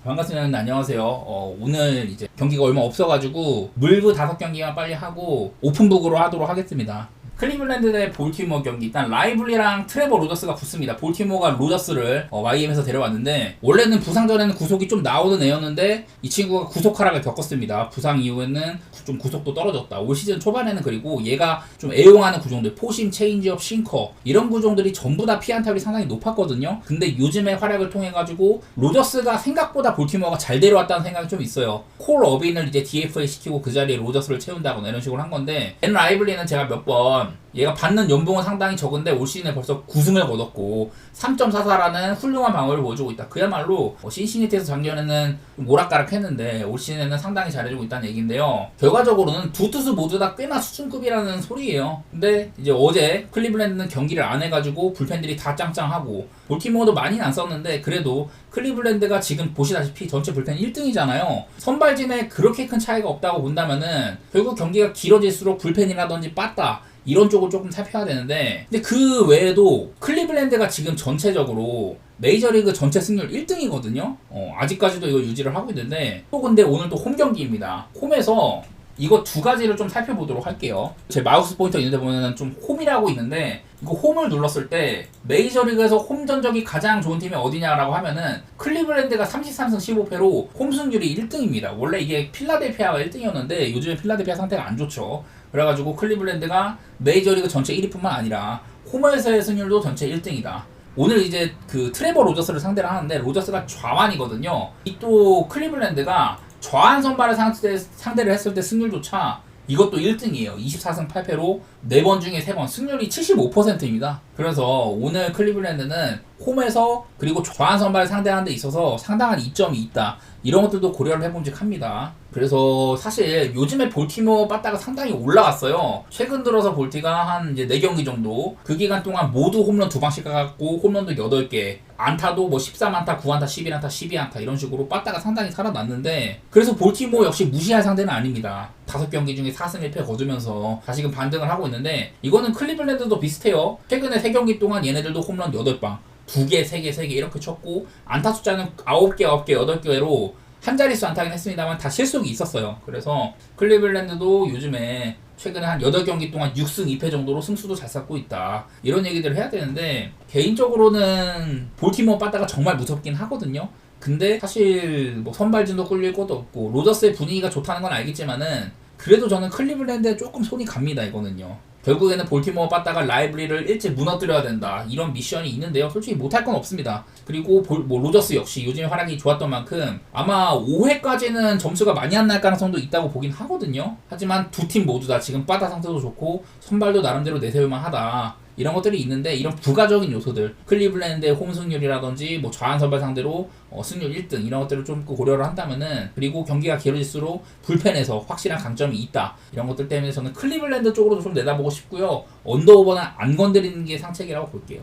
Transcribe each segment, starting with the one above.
반갑습니다. 안녕하세요. 오늘 이제 경기가 얼마 없어가지고 물브 5경기만 빨리 하고 오픈북으로 하도록 하겠습니다. 클리블랜드 대 볼티모어 경기, 일단 라이블리랑 트레버 로저스가 붙습니다. 볼티모어가 로저스를 YM에서 데려왔는데, 원래는 부상 전에는 구속이 좀 나오는 애였는데 이 친구가 구속 하락을 겪었습니다. 부상 이후에는 좀 구속도 떨어졌다. 올 시즌 초반에는 그리고 얘가 좀 애용하는 구종들, 포심, 체인지업, 싱커 이런 구종들이 전부 다 피안타율이 상당히 높았거든요. 근데 요즘에 활약을 통해 가지고 로저스가 생각보다 볼티모어가 잘 데려왔다는 생각이 좀 있어요. 콜 어빈을 이제 DFA 시키고 그 자리에 로저스를 채운다거나 이런 식으로 한 건데, 벤 라이블리는 제가 몇 번 얘가 받는 연봉은 상당히 적은데 올 시즌에 벌써 9승을 거뒀고 3.44라는 훌륭한 방어를 보여주고 있다. 그야말로 신시니티에서 작년에는 오락가락했는데 올 시즌에는 상당히 잘해주고 있다는 얘기인데요. 결과적으로는 두 투수 모두 다 꽤나 수준급이라는 소리예요. 근데 이제 어제 클리블랜드는 경기를 안 해가지고 불펜들이 다 짱짱하고, 볼티모어도 많이는 안 썼는데 그래도 클리블랜드가 지금 보시다시피 전체 불펜 1등이잖아요. 선발진에 그렇게 큰 차이가 없다고 본다면은 결국 경기가 길어질수록 불펜이라든지 빠따 이런 쪽을 조금 살펴야 되는데, 근데 그 외에도 클리블랜드가 지금 전체적으로 메이저리그 전체 승률 1등이거든요. 아직까지도 이거 유지를 하고 있는데, 또 근데 오늘 또 홈 경기입니다. 홈에서 이거 두 가지를 좀 살펴보도록 할게요. 제 마우스 포인터 있는데 보면은 좀 홈이라고 있는데, 이거 홈을 눌렀을 때 메이저리그에서 홈 전적이 가장 좋은 팀이 어디냐라고 하면은 클리블랜드가 33승 15패로 홈 승률이 1등입니다. 원래 이게 필라델피아가 1등이었는데 요즘에 필라델피아 상태가 안 좋죠. 그래가지고 클리블랜드가 메이저리그 전체 1위뿐만 아니라 홈에서의 승률도 전체 1등이다. 오늘 이제 그 트레버 로저스를 상대를 하는데 로저스가 좌완이거든요. 이 또 클리블랜드가 좌완 선발을 상대를 했을 때 승률조차 이것도 1등이에요. 24승 8패로 4번 중에 3번, 승률이 75%입니다. 그래서 오늘 클리블랜드는 홈에서 그리고 좌완 선발을 상대하는 데 있어서 상당한 이점이 있다. 이런 것들도 고려를 해봄직합니다. 그래서 사실 요즘에 볼티모어 빠따가 상당히 올라갔어요. 최근 들어서 볼티가 한 이제 4경기 정도, 그 기간 동안 모두 홈런 2방씩 가갖고 홈런도 8개, 안타도 뭐 13안타, 9안타, 11안타, 12안타 이런 식으로 빠따가 상당히 살아났는데, 그래서 볼티모어 역시 무시할 상대는 아닙니다. 5경기 중에 4승 1패 거두면서 다시금 반등을 하고 있는데, 이거는 클리블랜드도 비슷해요. 최근에 3경기 동안 얘네들도 홈런 8방, 2개, 3개, 3개 이렇게 쳤고, 안타 숫자는 9개, 9개, 8개로 한 자릿수 안타긴 했습니다만 다 실속이 있었어요. 그래서 클리블랜드도 요즘에 최근에 한 8경기 동안 6승 2패 정도로 승수도 잘 쌓고 있다. 이런 얘기들을 해야 되는데, 개인적으로는 볼티모어 빠따가 정말 무섭긴 하거든요. 근데 사실 뭐 선발진도 꿀릴 것도 없고 로저스의 분위기가 좋다는 건 알겠지만은, 그래도 저는 클리블랜드에 조금 손이 갑니다. 이거는요. 결국에는 볼티모어 빠따가 라이블리를 일찍 무너뜨려야 된다, 이런 미션이 있는데요. 솔직히 못할 건 없습니다. 그리고 뭐 로저스 역시 요즘에 활약이 좋았던 만큼 아마 5회까지는 점수가 많이 안 날 가능성도 있다고 보긴 하거든요. 하지만 두 팀 모두 다 지금 빠따 상태도 좋고 선발도 나름대로 내세울만 하다, 이런 것들이 있는데, 이런 부가적인 요소들, 클리블랜드의 홈 승률이라든지 뭐 좌완 선발 상대로 승률 1등 이런 것들을 좀 고려를 한다면은, 그리고 경기가 길어질수록 불펜에서 확실한 강점이 있다, 이런 것들 때문에 저는 클리블랜드 쪽으로도 좀 내다보고 싶고요. 언더오버는 안 건드리는 게 상책이라고 볼게요.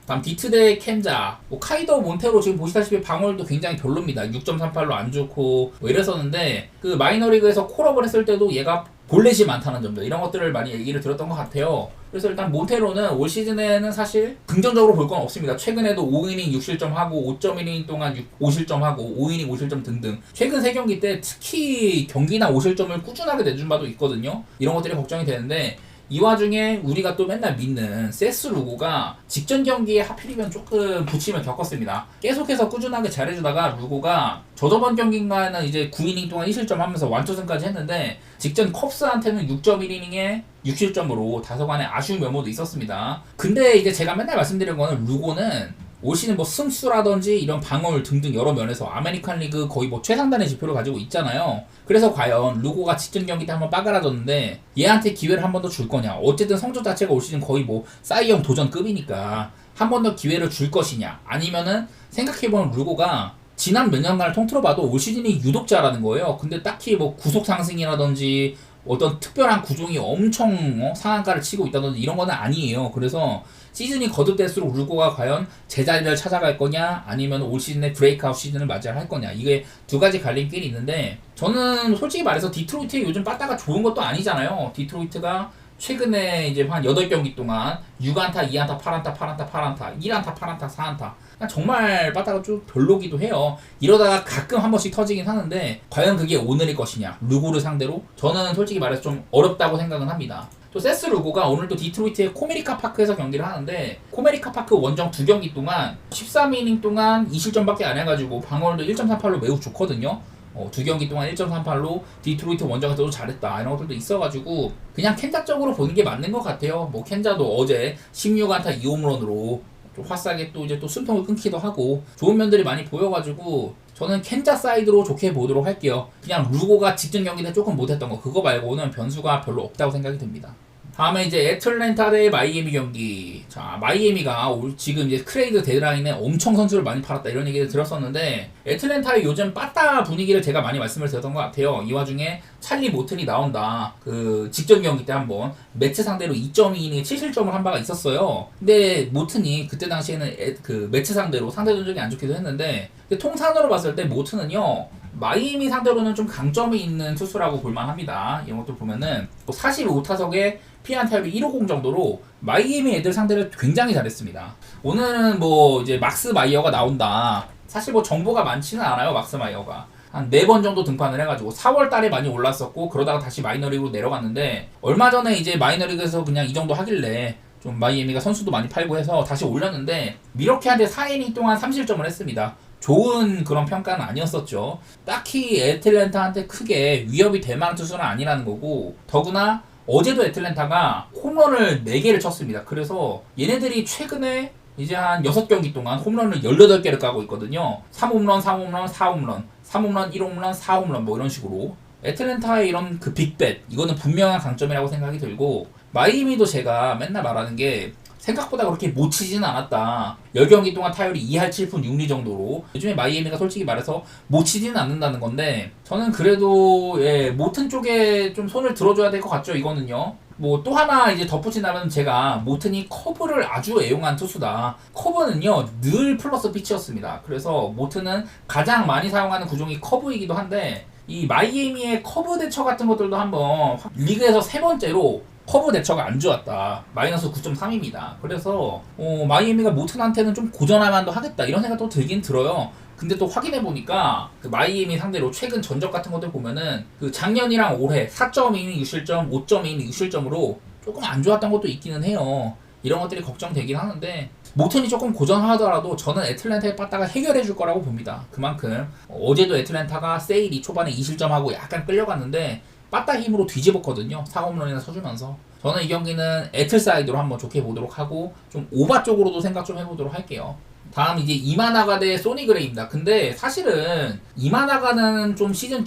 다음 디트 대 켄자, 뭐 카이더 몬테로 지금 보시다시피 방어율도 굉장히 별로입니다. 6.38로 안 좋고 뭐 이랬었는데, 그 마이너리그에서 콜업을 했을 때도 얘가 볼넷이 많다는 점들, 이런 것들을 많이 얘기를 들었던 것 같아요. 그래서 일단 몬테로는 올 시즌에는 사실 긍정적으로 볼 건 없습니다. 최근에도 5이닝 6실점하고 5.1이닝 동안 5실점하고 5이닝 5실점 등등, 최근 3경기 때 특히 경기나 5실점을 꾸준하게 내준 바도 있거든요. 이런 것들이 걱정이 되는데, 이 와중에 우리가 또 맨날 믿는 세스 루고가 직전 경기에 하필이면 조금 부침을 겪었습니다. 계속해서 꾸준하게 잘해주다가 루고가 저저번 경기인가에는 이제 9이닝 동안 1실점 하면서 완투승까지 했는데, 직전 컵스한테는 6.1이닝에 6실점으로 다소간의 아쉬운 면모도 있었습니다. 근데 이제 제가 맨날 말씀드린 거는, 루고는 올 시즌 뭐 승수라든지 이런 방어율 등등 여러 면에서 아메리칸 리그 거의 뭐 최상단의 지표를 가지고 있잖아요. 그래서 과연 루고가 직전 경기 때 한번 빠그라졌는데 얘한테 기회를 한 번 더 줄 거냐, 어쨌든 성적 자체가 올 시즌 거의 뭐 사이영 도전급이니까 한 번 더 기회를 줄 것이냐, 아니면은 생각해보면 루고가 지난 몇 년간을 통틀어 봐도 올 시즌이 유독 잘하는 거예요. 근데 딱히 뭐 구속 상승이라든지 어떤 특별한 구종이 엄청 상한가를 치고 있다든지 이런 거는 아니에요. 그래서 시즌이 거듭될수록 루고가 과연 제자리를 찾아갈 거냐, 아니면 올 시즌에 브레이크아웃 시즌을 맞이할 거냐, 이게 두 가지 갈림길이 있는데, 저는 솔직히 말해서 디트로이트의 요즘 빠따가 좋은 것도 아니잖아요. 디트로이트가 최근에 이제 한 8경기 동안 6안타, 2안타, 8안타, 8안타, 8안타, 1안타, 8안타, 4안타. 정말 빠따가 좀 별로기도 해요. 이러다가 가끔 한 번씩 터지긴 하는데 과연 그게 오늘의 것이냐? 루고를 상대로? 저는 솔직히 말해서 좀 어렵다고 생각은 합니다. 또 세스 루고가 오늘 또 디트로이트의 코메리카 파크에서 경기를 하는데 코메리카 파크 원정 2경기 동안 13이닝 동안 2실점밖에 안 해가지고 방어율도 1.38로 매우 좋거든요. 2경기 동안 1.38로 디트로이트 원정에서도 잘했다 이런 것들도 있어가지고 그냥 캔자적으로 보는 게 맞는 것 같아요. 뭐 캔자도 어제 16안타 2홈런으로 좀 화싸게 또 이제 또 숨통을 끊기도 하고 좋은 면들이 많이 보여가지고 저는 캔자 사이드로 좋게 보도록 할게요. 그냥 루고가 직전 경기 때 조금 못했던 거 그거 말고는 변수가 별로 없다고 생각이 듭니다. 다음에 이제 애틀랜타 대 마이애미 경기. 자, 마이애미가 지금 이제 트레이드 데드라인에 엄청 선수를 많이 팔았다 이런 얘기를 들었었는데 애틀랜타의 요즘 빠따 분위기를 제가 많이 말씀을 드렸던 것 같아요. 이 와중에 찰리 모튼이 나온다. 그 직전 경기 때 한번 매치 상대로 2.2이닝에 7실점을 한 바가 있었어요. 근데 모튼이 그때 당시에는 그 매치 상대로 상대 전적이 안 좋기도 했는데 근데 통산으로 봤을 때 모튼은요. 마이애미 상대로는 좀 강점이 있는 투수라고 볼만합니다. 이런 것들 보면은 45타석에 피안타율이 150 정도로 마이애미 애들 상대를 굉장히 잘했습니다. 오늘은 뭐 이제 막스 마이어가 나온다. 사실 뭐 정보가 많지는 않아요. 막스 마이어가 한 4번 정도 등판을 해가지고 4월 달에 많이 올랐었고 그러다가 다시 마이너리그로 내려갔는데 얼마 전에 이제 마이너리그에서 그냥 이 정도 하길래 좀 마이애미가 선수도 많이 팔고 해서 다시 올렸는데 미러키한테 4이닝 동안 3실점을 했습니다. 좋은 그런 평가는 아니었었죠. 딱히 애틀랜타한테 크게 위협이 될 만한 투수는 아니라는 거고 더구나 어제도 애틀랜타가 홈런을 4개를 쳤습니다. 그래서 얘네들이 최근에 이제 한 6경기 동안 홈런을 18개를 까고 있거든요. 3홈런, 3홈런, 4홈런, 3홈런, 1홈런, 4홈런 뭐 이런 식으로 애틀랜타의 이런 그 빅뱃 이거는 분명한 강점이라고 생각이 들고 마이애미도 제가 맨날 말하는 게 생각보다 그렇게 못 치지는 않았다. 10경기 동안 타율이 2할 7푼 6리 정도로 요즘에 마이애미가 솔직히 말해서 못 치지는 않는다는 건데 저는 그래도 모튼 쪽에 좀 손을 들어줘야 될 것 같죠. 이거는요. 뭐 또 하나 이제 덧붙인다면 제가 모튼이 커브를 아주 애용한 투수다. 커브는요 늘 플러스 피치였습니다. 그래서 모튼은 가장 많이 사용하는 구종이 커브이기도 한데 이 마이애미의 커브 대처 같은 것들도 한번 리그에서 3번째로 커브 대처가 안 좋았다. 마이너스 9.3입니다. 그래서 마이애미가 모튼한테는 좀 고전할 만도 하겠다 이런 생각도 들긴 들어요. 근데 또 확인해보니까 그 마이애미 상대로 최근 전적 같은 것들 보면은 그 작년이랑 올해 4.2이닝 6실점, 5.2이닝 6실점으로 조금 안 좋았던 것도 있기는 해요. 이런 것들이 걱정되긴 하는데 모튼이 조금 고전하더라도 저는 애틀랜타의 빠따가 해결해줄 거라고 봅니다. 그만큼 어제도 애틀랜타가 세일이 초반에 2실점하고 약간 끌려갔는데 빠따 힘으로 뒤집었거든요. 4홈런이나 쳐주면서 저는 이 경기는 애틀 사이드로 한번 좋게 보도록 하고 좀 오바 쪽으로도 생각 좀 해보도록 할게요. 다음 이제 이마나가 대 소니 그레이입니다. 근데 사실은 이마나가는 좀 시즌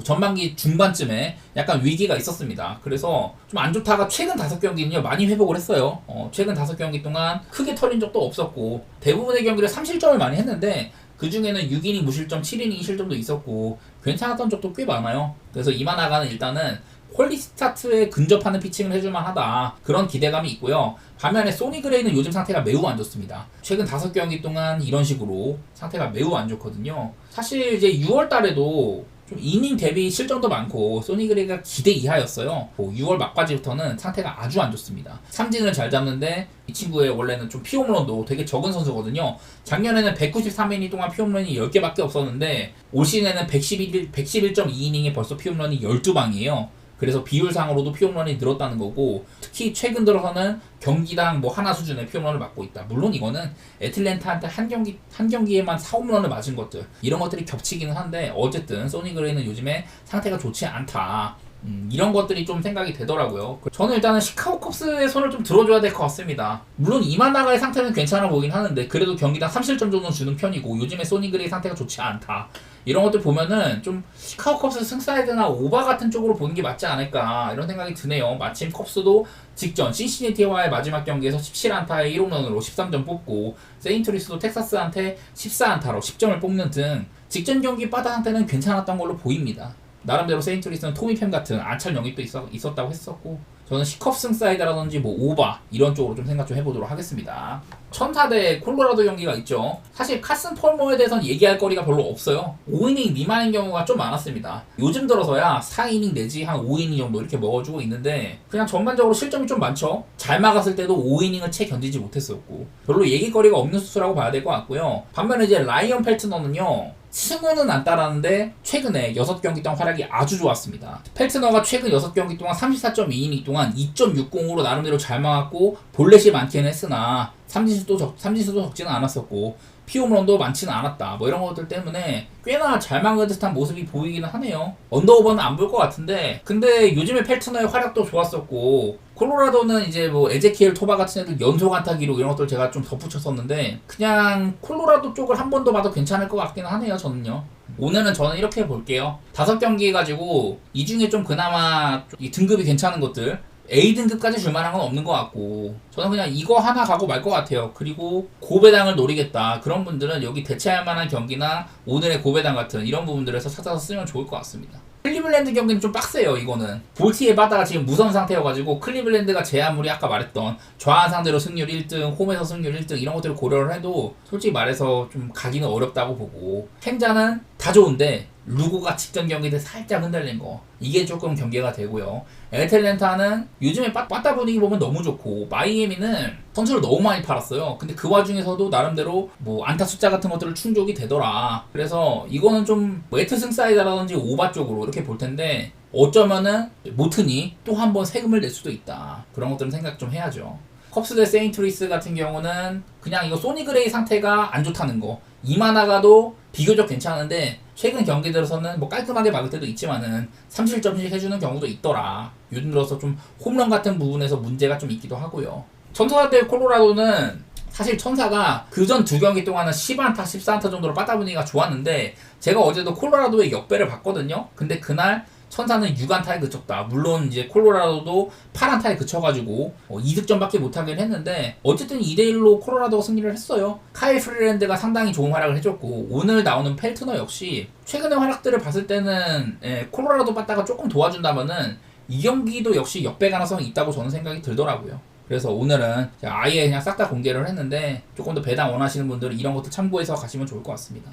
전반기 중반쯤에 약간 위기가 있었습니다. 그래서 좀 안 좋다가 최근 5경기는요 많이 회복을 했어요. 최근 5경기 동안 크게 털린 적도 없었고 대부분의 경기를 3실점을 많이 했는데 그 중에는 6이닝 무실점, 7이닝 실점도 있었고 괜찮았던 적도 꽤 많아요. 그래서 이마나가는 일단은 퀄리 스타트에 근접하는 피칭을 해줄만 하다. 그런 기대감이 있고요. 반면에 소니 그레이는 요즘 상태가 매우 안 좋습니다. 최근 5경기 동안 이런 식으로 상태가 매우 안 좋거든요. 사실 이제 6월 달에도 좀 이닝 대비 실점도 많고 소니 그레이가 기대 이하였어요. 6월 막바지부터는 상태가 아주 안 좋습니다. 삼진을 잘 잡는데 이 친구의 원래는 좀 피홈런도 되게 적은 선수거든요. 작년에는 193이닝 동안 피홈런이 10개밖에 없었는데 올 시즌에는 111.2이닝에 벌써 피홈런이 12방이에요. 그래서 비율상으로도 피홈런이 늘었다는 거고 특히 최근 들어서는 경기당 뭐 하나 수준의 피홈런을 맞고 있다. 물론 이거는 애틀랜타한테 한 경기에만 4홈런을 맞은 것들 이런 것들이 겹치기는 한데 어쨌든 소니 그레이는 요즘에 상태가 좋지 않다. 이런 것들이 좀 생각이 되더라고요. 저는 일단은 시카고 컵스의 손을 좀 들어줘야 될 것 같습니다. 물론 이마나가의 상태는 괜찮아 보이긴 하는데 그래도 경기당 3실점 정도는 주는 편이고 요즘에 소니 그레이 상태가 좋지 않다. 이런 것들 보면은 좀 시카고 컵스 승사이드나 오바 같은 쪽으로 보는 게 맞지 않을까 이런 생각이 드네요. 마침 컵스도 직전 신시내티와의 마지막 경기에서 17안타에 1홈런으로 13점 뽑고 세인트루이스도 텍사스한테 14안타로 10점을 뽑는 등 직전 경기 빠다 상태는 괜찮았던 걸로 보입니다. 나름대로 세인트루이스는 토미팸 같은 안찰 영입도 있었다고 했었고 저는 시컵승 사이드라든지 뭐 오바 이런 쪽으로 좀 생각 좀 해보도록 하겠습니다. 천사 대 콜로라도 경기가 있죠. 사실 카슨 펄머에 대해서는 얘기할 거리가 별로 없어요. 5이닝 미만인 경우가 좀 많았습니다. 요즘 들어서야 4이닝 내지 한 5이닝 정도 이렇게 먹어주고 있는데 그냥 전반적으로 실점이 좀 많죠. 잘 막았을 때도 5이닝을 채 견디지 못했었고 별로 얘기거리가 없는 수수라고 봐야 될 것 같고요. 반면에 이제 라이언 펠트너는요. 승우는 안 따랐는데 최근에 6경기 동안 활약이 아주 좋았습니다. 펠트너가 최근 6경기 동안 34.2이닝 동안 2.60으로 나름대로 잘 막았고 볼넷이 많기는 했으나 삼진수도 적지는 않았었고 피홈런도 많지는 않았다. 뭐 이런 것들 때문에 꽤나 잘 막은 듯한 모습이 보이기는 하네요. 언더오버는 안 볼 것 같은데 근데 요즘에 펠트너의 활약도 좋았었고 콜로라도는 이제 뭐 에제키엘 토바 같은 애들 연속 안타 기록 이런 것들 제가 좀 덧붙였었는데 그냥 콜로라도 쪽을 한 번 더 봐도 괜찮을 것 같기는 하네요. 저는요. 오늘은 저는 이렇게 볼게요. 5경기 가지고 이 중에 좀 그나마 이 등급이 괜찮은 것들 A등급까지 줄만한 건 없는 것 같고 저는 그냥 이거 하나 가고 말 것 같아요. 그리고 고배당을 노리겠다 그런 분들은 여기 대체할 만한 경기나 오늘의 고배당 같은 이런 부분들에서 찾아서 쓰면 좋을 것 같습니다. 클리블랜드 경기는 좀 빡세요. 이거는 볼티의 바다가 지금 무선 상태여가지고 클리블랜드가 제 아무리 아까 말했던 좌한 상대로 승률 1등 홈에서 승률 1등 이런 것들을 고려를 해도 솔직히 말해서 좀 가기는 어렵다고 보고 캔자는 다 좋은데 루고가 직전 경기 때 살짝 흔들린 거 이게 조금 경계가 되고요. 애틀랜타는 요즘에 빠따 분위기 보면 너무 좋고 마이애미는 선수를 너무 많이 팔았어요. 근데 그 와중에서도 나름대로 뭐 안타 숫자 같은 것들을 충족이 되더라. 그래서 이거는 좀 웨트승 사이드라든지 오바 쪽으로 이렇게 볼 텐데 어쩌면은 모튼이 또 한 번 세금을 낼 수도 있다. 그런 것들은 생각 좀 해야죠. 컵스 대 세인트루이스 같은 경우는 그냥 이거 소니 그레이 상태가 안 좋다는 거 이마나가도 비교적 괜찮은데 최근 경기 들어서는 뭐 깔끔하게 막을 때도 있지만은 3실점씩 해주는 경우도 있더라. 요즘 들어서 좀 홈런 같은 부분에서 문제가 좀 있기도 하고요. 천사 대 콜로라도는 사실 천사가 그전 2경기 동안은 10안타, 14안타 정도로 빠따 분위기가 좋았는데 제가 어제도 콜로라도의 역배를 봤거든요. 근데 그날 천사는 6안타에 그쳤다. 물론 이제 콜로라도도 8안타에 그쳐가지고 2득점밖에 못하긴 했는데 어쨌든 2대1로 콜로라도가 승리를 했어요. 카일 프리랜드가 상당히 좋은 활약을 해줬고 오늘 나오는 펠트너 역시 최근의 활약들을 봤을 때는 콜로라도 빠따가 조금 도와준다면은 이 경기도 역시 역배 가능성이 있다고 저는 생각이 들더라고요. 그래서 오늘은 아예 그냥 싹 다 공개를 했는데 조금 더 배당 원하시는 분들은 이런 것도 참고해서 가시면 좋을 것 같습니다.